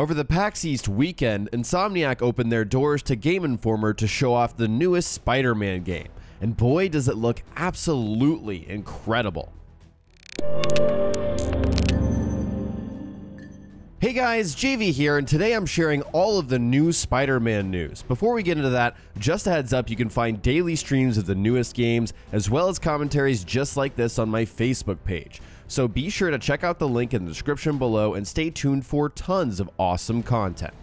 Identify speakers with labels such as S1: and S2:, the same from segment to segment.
S1: Over the PAX East weekend, Insomniac opened their doors to Game Informer to show off the newest Spider-Man game, and boy does it look absolutely incredible. Hey guys, JV here, and today I'm sharing all of the new Spider-Man news. Before we get into that, just a heads up, you can find daily streams of the newest games, as well as commentaries just like this on my Facebook page. So be sure to check out the link in the description below and stay tuned for tons of awesome content.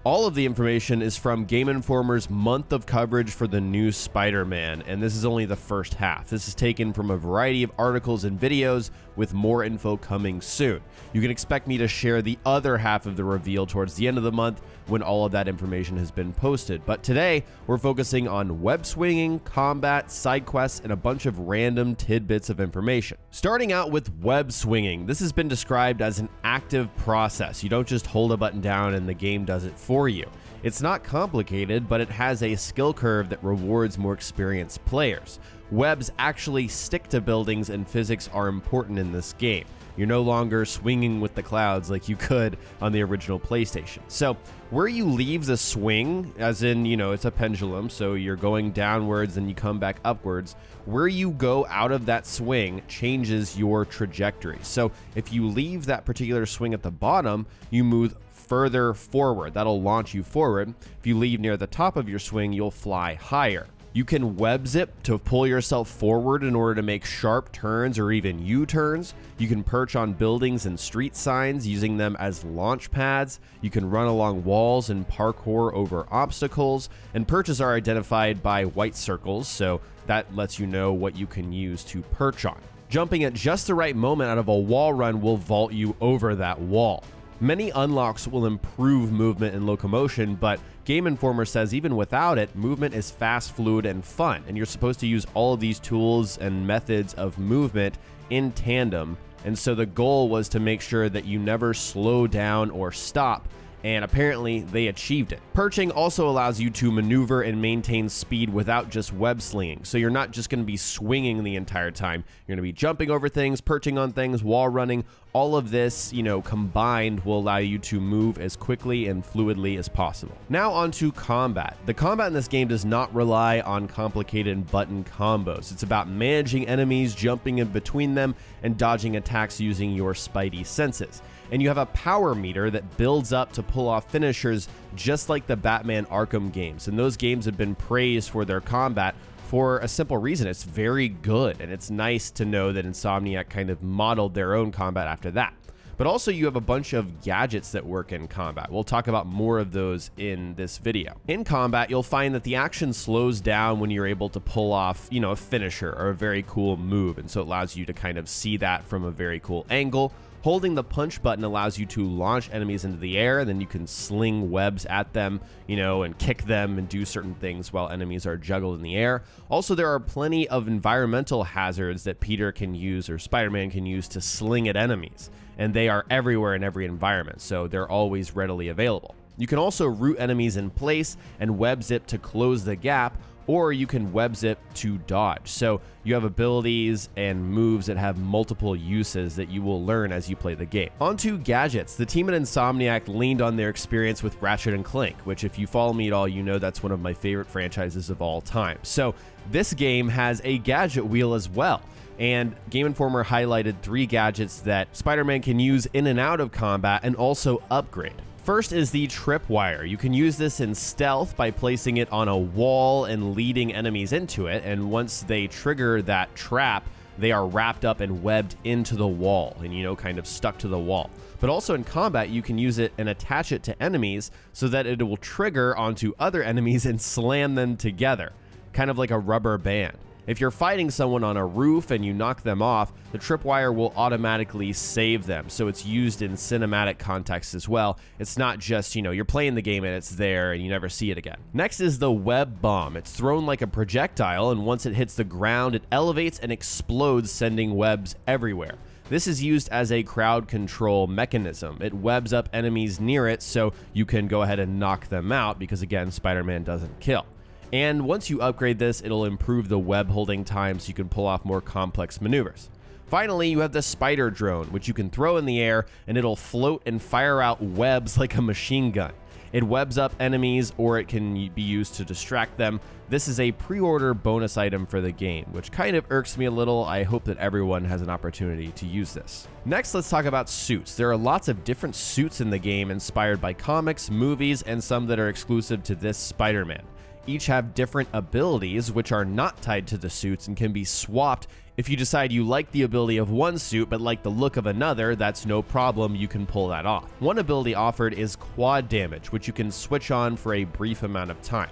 S1: All of the information is from Game Informer's month of coverage for the new Spider-Man, and this is only the first half. This is taken from a variety of articles and videos with more info coming soon. You can expect me to share the other half of the reveal towards the end of the month when all of that information has been posted. But today, we're focusing on web swinging, combat, side quests, and a bunch of random tidbits of information. Starting out with web swinging, this has been described as an active process. You don't just hold a button down and the game does it for you. It's not complicated, but it has a skill curve that rewards more experienced players. Webs actually stick to buildings, and physics are important in this game. You're no longer swinging with the clouds like you could on the original PlayStation. So where you leave the swing, as in, it's a pendulum, so you're going downwards and you come back upwards, where you go out of that swing changes your trajectory. So if you leave that particular swing at the bottom, you move further forward. That'll launch you forward. If you leave near the top of your swing, you'll fly higher. You can web zip to pull yourself forward in order to make sharp turns or even U-turns. You can perch on buildings and street signs using them as launch pads. You can run along walls and parkour over obstacles, and perches are identified by white circles, so that lets you know what you can use to perch on. Jumping at just the right moment out of a wall run will vault you over that wall. Many unlocks will improve movement and locomotion, but Game Informer says even without it, movement is fast, fluid, and fun, and you're supposed to use all of these tools and methods of movement in tandem, and so the goal was to make sure that you never slow down or stop, and apparently they achieved it. Perching also allows you to maneuver and maintain speed without just web slinging, so you're not just going to be swinging the entire time. You're going to be jumping over things, perching on things, wall running. All of this, combined will allow you to move as quickly and fluidly as possible. Now on to combat. The combat in this game does not rely on complicated button combos. It's about managing enemies, jumping in between them, and dodging attacks using your spidey senses. And you have a power meter that builds up to pull off finishers just like the Batman Arkham games. And those games have been praised for their combat for a simple reason. It's very good, and it's nice to know that Insomniac kind of modeled their own combat after that. But also you have a bunch of gadgets that work in combat. We'll talk about more of those in this video. In combat, you'll find that the action slows down when you're able to pull off, a finisher or a very cool move, and so it allows you to kind of see that from a very cool angle. Holding the punch button allows you to launch enemies into the air, then you can sling webs at them, and kick them and do certain things while enemies are juggled in the air. Also, there are plenty of environmental hazards that Peter can use, or Spider-Man can use, to sling at enemies, and they are everywhere in every environment, so they're always readily available. You can also root enemies in place and web zip to close the gap, or you can web zip to dodge. So you have abilities and moves that have multiple uses that you will learn as you play the game. On to gadgets. The team at Insomniac leaned on their experience with Ratchet & Clank, which if you follow me at all, that's one of my favorite franchises of all time. So this game has a gadget wheel as well. And Game Informer highlighted 3 gadgets that Spider-Man can use in and out of combat and also upgrade. First is the tripwire. You can use this in stealth by placing it on a wall and leading enemies into it, and once they trigger that trap, they are wrapped up and webbed into the wall and, kind of stuck to the wall. But also in combat, you can use it and attach it to enemies so that it will trigger onto other enemies and slam them together, kind of like a rubber band. If you're fighting someone on a roof and you knock them off, the tripwire will automatically save them, so it's used in cinematic context as well. It's not just, you're playing the game and it's there and you never see it again. Next is the web bomb. It's thrown like a projectile, and once it hits the ground, it elevates and explodes, sending webs everywhere. This is used as a crowd control mechanism. It webs up enemies near it so you can go ahead and knock them out because, again, Spider-Man doesn't kill. And once you upgrade this, it'll improve the web holding time so you can pull off more complex maneuvers. Finally, you have the spider drone, which you can throw in the air and it'll float and fire out webs like a machine gun. It webs up enemies, or it can be used to distract them. This is a pre-order bonus item for the game, which kind of irks me a little. I hope that everyone has an opportunity to use this. Next, let's talk about suits. There are lots of different suits in the game inspired by comics, movies, and some that are exclusive to this Spider-Man. Each have different abilities which are not tied to the suits and can be swapped. If you decide you like the ability of one suit but like the look of another, that's no problem, you can pull that off. One ability offered is quad damage, which you can switch on for a brief amount of time.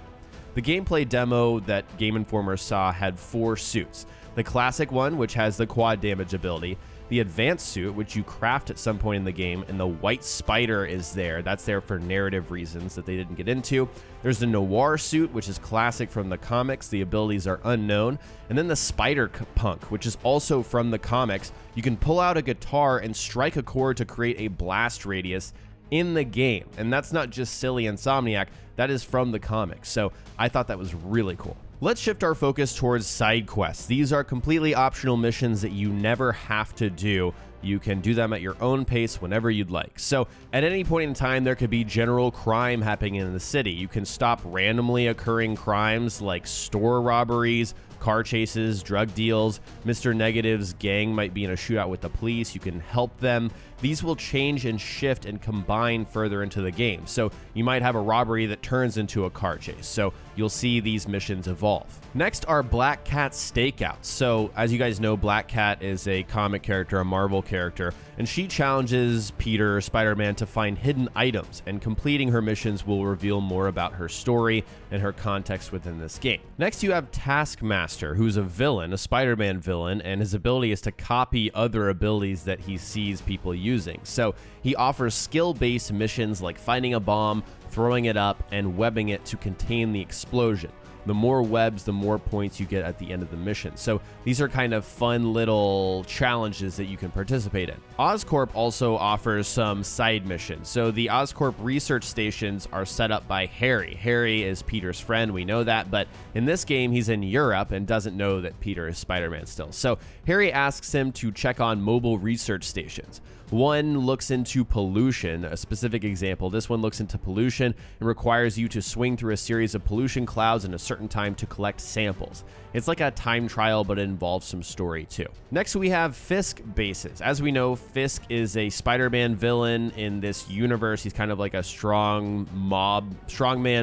S1: The gameplay demo that Game Informer saw had 4 suits. The classic one, which has the quad damage ability, the advanced suit, which you craft at some point in the game, and the white spider is there. That's there for narrative reasons that they didn't get into. There's the noir suit, which is classic from the comics. The abilities are unknown. And then the spider punk, which is also from the comics. You can pull out a guitar and strike a chord to create a blast radius in the game. And that's not just silly Insomniac, that is from the comics. So I thought that was really cool. Let's shift our focus towards side quests. These are completely optional missions that you never have to do. You can do them at your own pace whenever you'd like. So at any point in time, there could be general crime happening in the city. You can stop randomly occurring crimes like store robberies, car chases, drug deals. Mr. Negative's gang might be in a shootout with the police. You can help them. These will change and shift and combine further into the game. So you might have a robbery that turns into a car chase. So you'll see these missions evolve. Next are Black Cat's stakeouts. So as you guys know, Black Cat is a comic character, a Marvel character, and she challenges Peter, Spider-Man, to find hidden items, and completing her missions will reveal more about her story and her context within this game. Next, you have Taskmaster, who's a villain, a Spider-Man villain, and his ability is to copy other abilities that he sees people using. So he offers skill-based missions like finding a bomb, throwing it up, and webbing it to contain the explosion. The more webs, the more points you get at the end of the mission. So these are kind of fun little challenges that you can participate in. Oscorp also offers some side missions. So the Oscorp research stations are set up by Harry. Harry is Peter's friend, we know that, but in this game, he's in Europe and doesn't know that Peter is Spider-Man still. So Harry asks him to check on mobile research stations. One looks into pollution, a specific example. This one looks into pollution and requires you to swing through a series of pollution clouds in a certain time to collect samples. It's like a time trial, but it involves some story too. Next, we have Fisk bases. As we know, Fisk is a Spider-Man villain in this universe. He's kind of like a strongman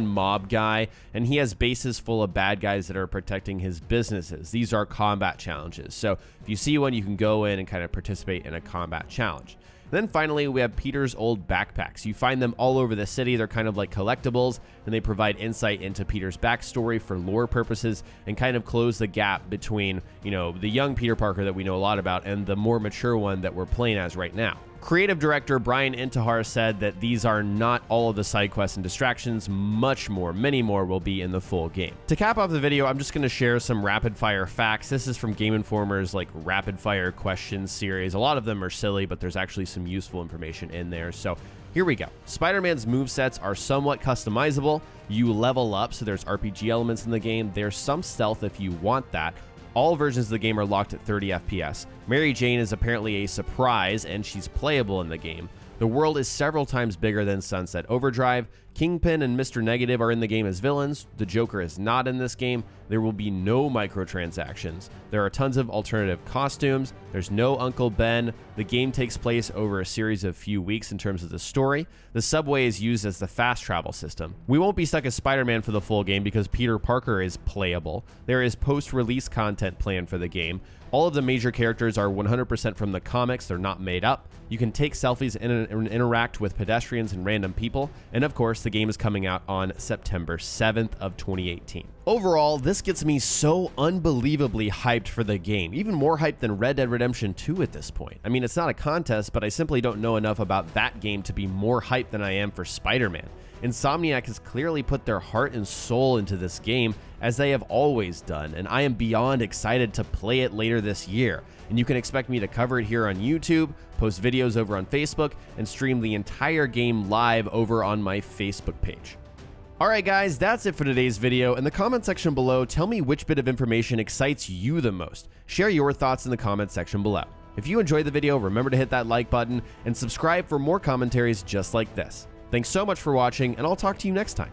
S1: mob guy, and he has bases full of bad guys that are protecting his businesses. These are combat challenges. So if you see one, you can go in and kind of participate in a combat challenge. Then finally, we have Peter's old backpacks. You find them all over the city. They're kind of like collectibles, and they provide insight into Peter's backstory for lore purposes and kind of close the gap between, the young Peter Parker that we know a lot about and the more mature one that we're playing as right now. Creative director Brian Intihar said that these are not all of the side quests and distractions. Much more, many more will be in the full game. To cap off the video, I'm just going to share some rapid fire facts. This is from Game Informer's rapid fire questions series. A lot of them are silly, but there's actually some useful information in there. So here we go. Spider-Man's movesets are somewhat customizable. You level up, so there's RPG elements in the game. There's some stealth if you want that. All versions of the game are locked at 30 FPS. Mary Jane is apparently a surprise, and she's playable in the game. The world is several times bigger than Sunset Overdrive. Kingpin and Mr. Negative are in the game as villains. The Joker is not in this game. There will be no microtransactions. There are tons of alternative costumes. There's no Uncle Ben. The game takes place over a series of few weeks in terms of the story. The subway is used as the fast travel system. We won't be stuck as Spider-Man for the full game because Peter Parker is playable. There is post-release content planned for the game. All of the major characters are 100% from the comics. They're not made up. You can take selfies and interact with pedestrians and random people. And of course, the game is coming out on September 7th of 2018. Overall, this gets me so unbelievably hyped for the game, even more hyped than Red Dead Redemption 2 at this point. I mean, it's not a contest, but I simply don't know enough about that game to be more hyped than I am for Spider-Man. Insomniac has clearly put their heart and soul into this game, as they have always done, and I am beyond excited to play it later this year. And you can expect me to cover it here on YouTube, post videos over on Facebook, and stream the entire game live over on my Facebook page. Alright guys, that's it for today's video. In the comment section below, tell me which bit of information excites you the most. Share your thoughts in the comment section below. If you enjoyed the video, remember to hit that like button and subscribe for more commentaries just like this. Thanks so much for watching, and I'll talk to you next time.